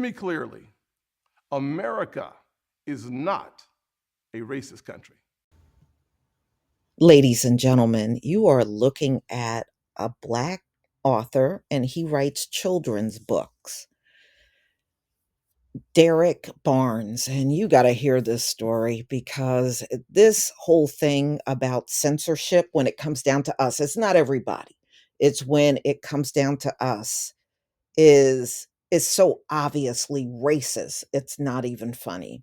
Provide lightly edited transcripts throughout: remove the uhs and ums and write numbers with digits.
me clearly. America is not a racist country. Ladies and gentlemen, you are looking at a Black author, and he writes children's books. Derrick Barnes, and you got to hear this story because this whole thing about censorship, when it comes down to us, it's not everybody. It's when it comes down to us, is so obviously racist. It's not even funny.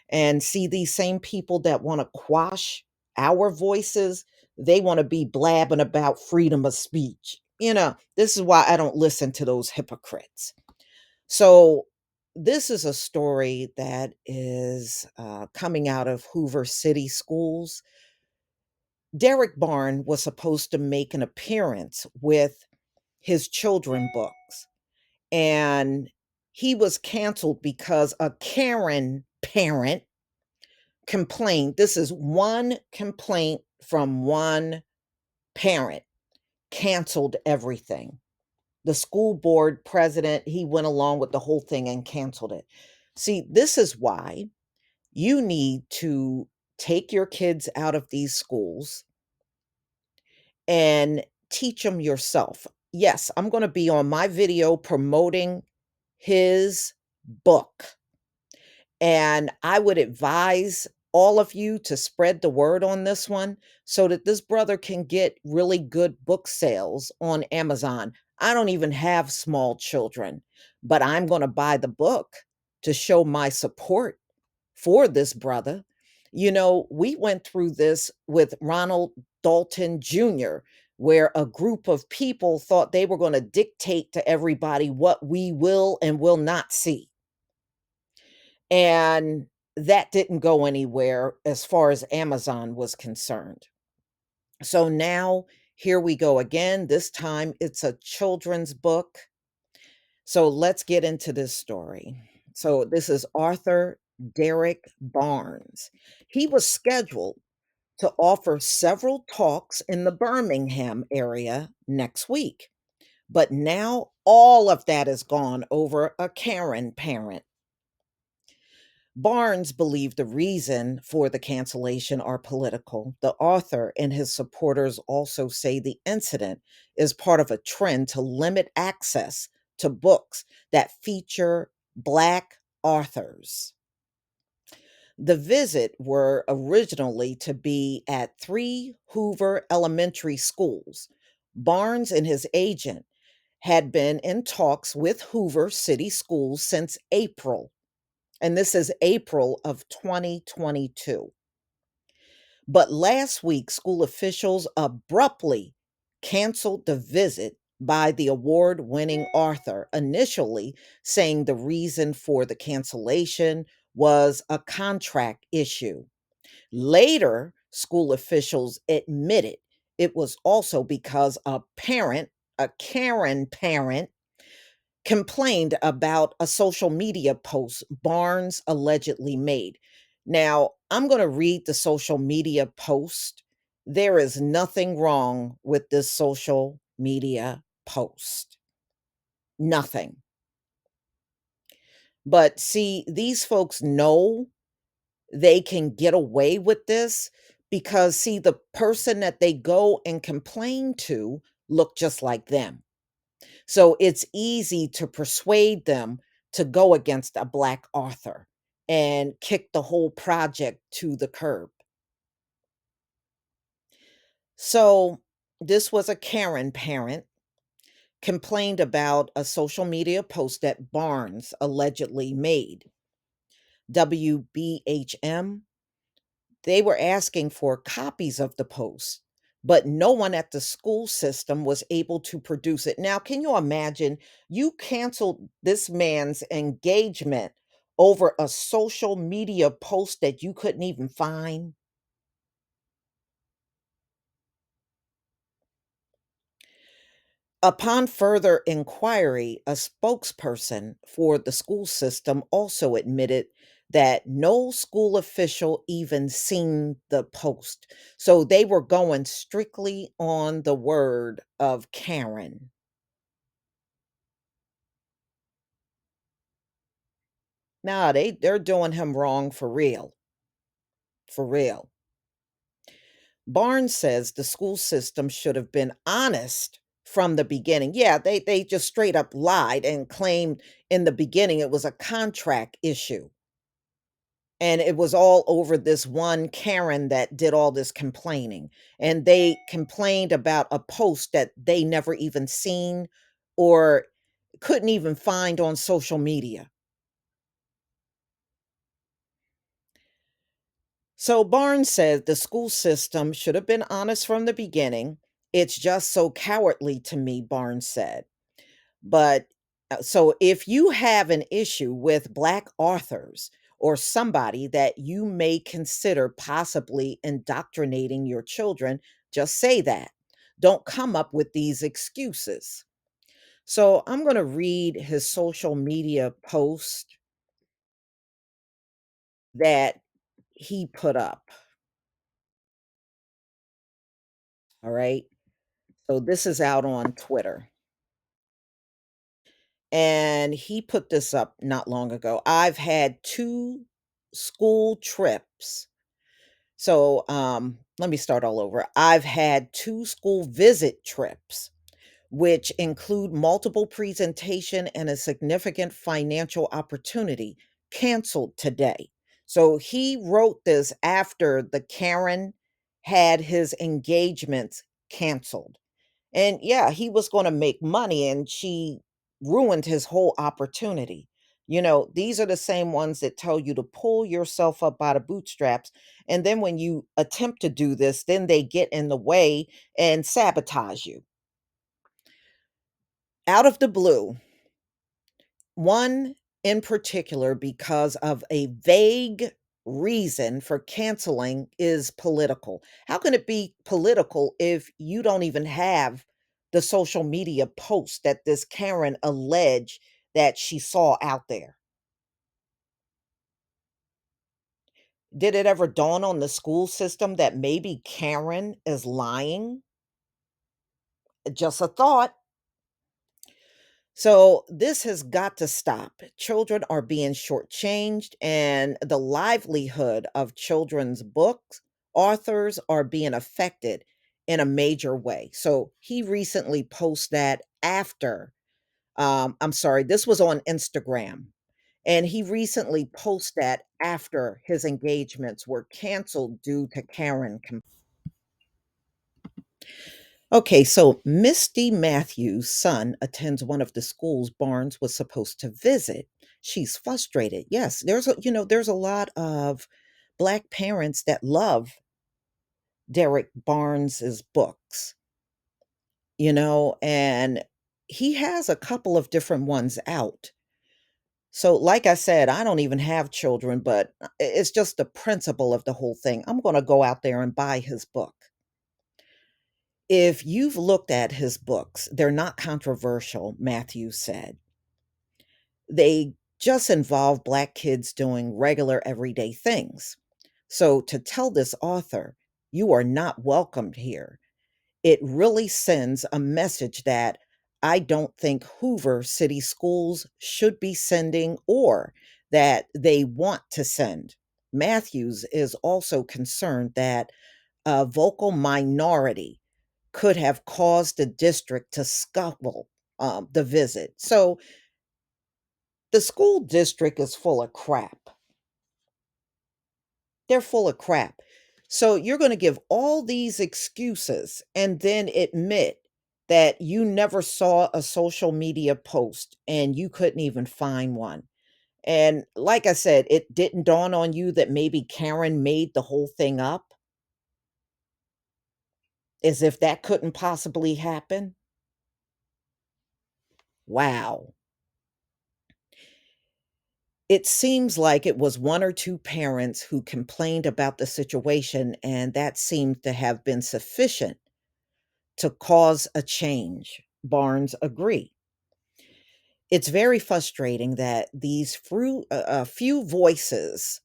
And see, these same people that want to quash our voices, they want to be blabbing about freedom of speech. This is why I don't listen to those hypocrites. So, this is a story that is coming out of Hoover City Schools. Derrick Barn was supposed to make an appearance with his children books, and he was canceled because a Karen parent complaint. This is one complaint from one parent, canceled everything. The school board president, he went along with the whole thing and canceled it. See, this is why you need to take your kids out of these schools and teach them yourself. Yes, I'm going to be on my video promoting his book. And I would advise all of you to spread the word on this one so that this brother can get really good book sales on Amazon. I don't even have small children, but I'm going to buy the book to show my support for this brother. We went through this with Ronald Dalton Jr., where a group of people thought they were going to dictate to everybody what we will and will not see. And that didn't go anywhere as far as Amazon was concerned. So now here we go again. This time it's a children's book. So let's get into this story. So this is Arthur Derrick Barnes. He was scheduled to offer several talks in the Birmingham area next week. But now all of that is gone over a Karen parent. Barnes believed the reason for the cancellation are political. The author and his supporters also say the incident is part of a trend to limit access to books that feature Black authors. The visit were originally to be at three Hoover elementary schools. Barnes and his agent had been in talks with Hoover City Schools since April, and this is April of 2022. But last week, school officials abruptly canceled the visit by the award winning author, initially saying the reason for the cancellation was a contract issue. Later, school officials admitted it was also because a parent, a Karen parent, complained about a social media post Barnes allegedly made. Now, I'm going to read the social media post. There is nothing wrong with this social media post. Nothing. But see, these folks know they can get away with this because, see, the person that they go and complain to look just like them. So it's easy to persuade them to go against a Black author and kick the whole project to the curb. So this was a Karen parent complained about a social media post that Barnes allegedly made. WBHM, they were asking for copies of the post, but no one at the school system was able to produce it. Now, can you imagine? You canceled this man's engagement over a social media post that you couldn't even find. Upon further inquiry, a spokesperson for the school system also admitted that no school official even seen the post. So they were going strictly on the word of Karen. Nah, they're doing him wrong for real. For real. Barnes says the school system should have been honest from the beginning. Yeah, they just straight up lied and claimed in the beginning it was a contract issue. And it was all over this one Karen that did all this complaining. And they complained about a post that they never even seen or couldn't even find on social media. So Barnes said the school system should have been honest from the beginning. It's just so cowardly to me, Barnes said. But so if you have an issue with Black authors or somebody that you may consider possibly indoctrinating your children, just say that. Don't come up with these excuses. So I'm going to read his social media post that he put up. All right. So this is out on Twitter. And he put this up not long ago. I've had two school trips. So let me start all over. I've had two school visit trips, which include multiple presentation and a significant financial opportunity canceled today. So he wrote this after the Karen had his engagements canceled. And yeah, he was gonna make money, and she ruined his whole opportunity. You know, these are the same ones that tell you to pull yourself up by the bootstraps, and then when you attempt to do this, then they get in the way and sabotage you. Out of the blue, one in particular, because of a vague reason for canceling, is political. How can it be political if you don't even have the social media post that this Karen alleged that she saw out there? Did it ever dawn on the school system that maybe Karen is lying? Just a thought. So this has got to stop. Children are being shortchanged, and the livelihood of children's books authors are being affected in a major way. So he recently posted that after, I'm sorry, this was on Instagram, and he recently posted that after his engagements were canceled due to Karen. Okay, so Misty Matthews' son attends one of the schools Barnes was supposed to visit. She's frustrated. Yes, there's a lot of Black parents that love Derrick Barnes's books, and he has a couple of different ones out. So, like I said, I don't even have children, but it's just the principle of the whole thing. I'm going to go out there and buy his book. If you've looked at his books, they're not controversial, Matthew said. They just involve Black kids doing regular everyday things. So to tell this author, you are not welcomed here, it really sends a message that I don't think Hoover City Schools should be sending or that they want to send. Matthews is also concerned that a vocal minority could have caused the district to scuttle the visit. So the school district is full of crap. They're full of crap. So you're going to give all these excuses and then admit that you never saw a social media post and you couldn't even find one. And like I said, it didn't dawn on you that maybe Karen made the whole thing up, as if that couldn't possibly happen. Wow. It seems like it was one or two parents who complained about the situation, and that seemed to have been sufficient to cause a change. Barnes agree. It's very frustrating that these few voices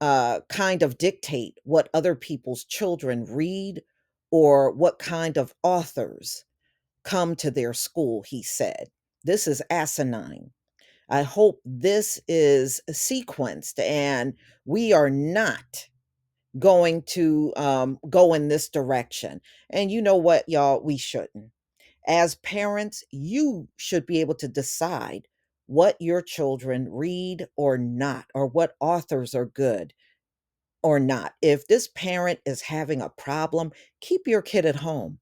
kind of dictate what other people's children read or what kind of authors come to their school, he said. This is asinine. I hope this is sequenced and we are not going to go in this direction. And you know what, y'all? We shouldn't. As parents, you should be able to decide what your children read or not, or what authors are good or not. If this parent is having a problem, keep your kid at home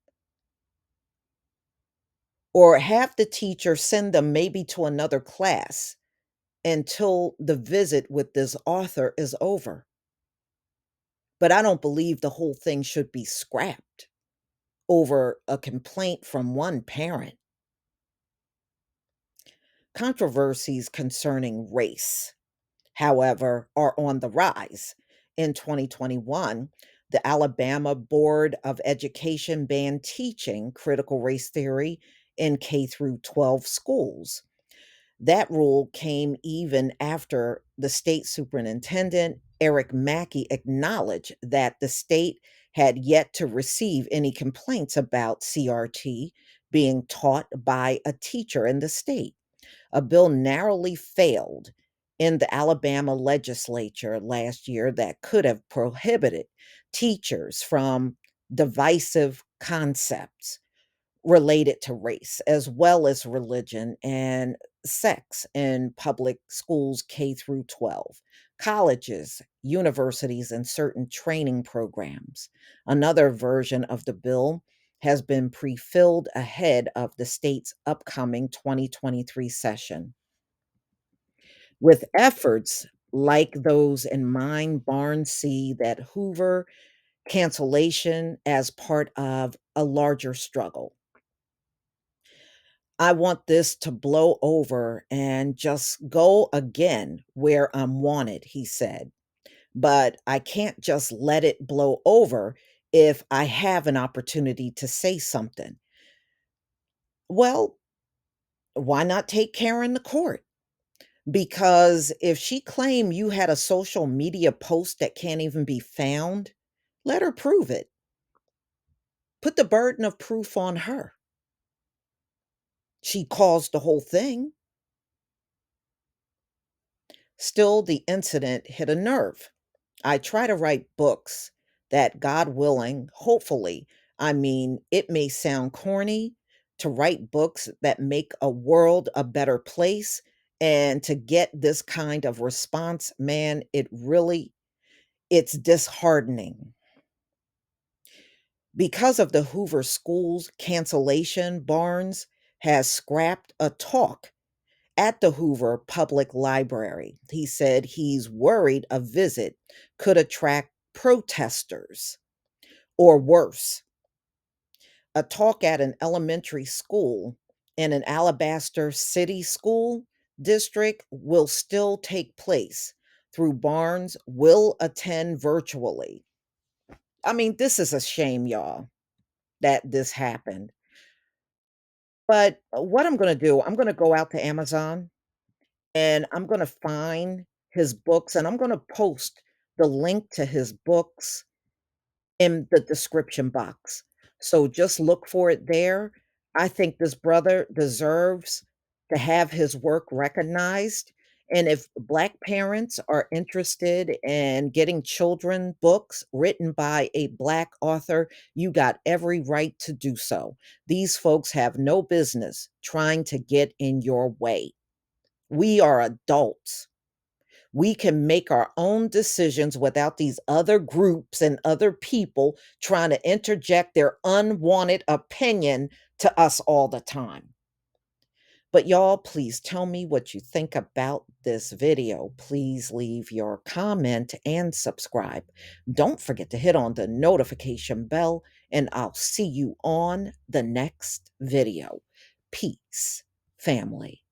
or have the teacher send them maybe to another class until the visit with this author is over. But I don't believe the whole thing should be scrapped over a complaint from one parent. Controversies concerning race, however, are on the rise. In 2021, the Alabama Board of Education banned teaching critical race theory in K through 12 schools. That rule came even after the state superintendent, Eric Mackey, acknowledged that the state had yet to receive any complaints about CRT being taught by a teacher in the state. A bill narrowly failed in the Alabama legislature last year that could have prohibited teachers from divisive concepts related to race, as well as religion and sex in public schools K through 12, colleges, universities, and certain training programs. Another version of the bill has been pre-filled ahead of the state's upcoming 2023 session. With efforts like those in Mine Barn see that Hoover cancellation as part of a larger struggle. I want this to blow over and just go again where I'm wanted, he said. But I can't just let it blow over if I have an opportunity to say something. Well, why not take Karen to court? Because if she claimed you had a social media post that can't even be found, let her prove it. Put the burden of proof on her. She caused the whole thing. Still, the incident hit a nerve. I try to write books that, God willing, hopefully, I mean, it may sound corny to write books that make a world a better place. And to get this kind of response, man, it's disheartening. Because of the Hoover School's cancellation, Barnes has scrapped a talk at the Hoover Public Library. He said he's worried a visit could attract protesters or worse. A talk at an elementary school in an Alabaster City school district will still take place through Barnes will attend virtually. I mean, this is a shame, y'all, that this happened. But what I'm going to do, I'm going to go out to Amazon and I'm going to find his books and I'm going to post the link to his books in the description box. So just look for it there. I think this brother deserves to have his work recognized. And if Black parents are interested in getting children books written by a Black author, you got every right to do so. These folks have no business trying to get in your way. We are adults. We can make our own decisions without these other groups and other people trying to interject their unwanted opinion to us all the time. But y'all, please tell me what you think about this video. Please leave your comment and subscribe. Don't forget to hit on the notification bell, and I'll see you on the next video. Peace, family.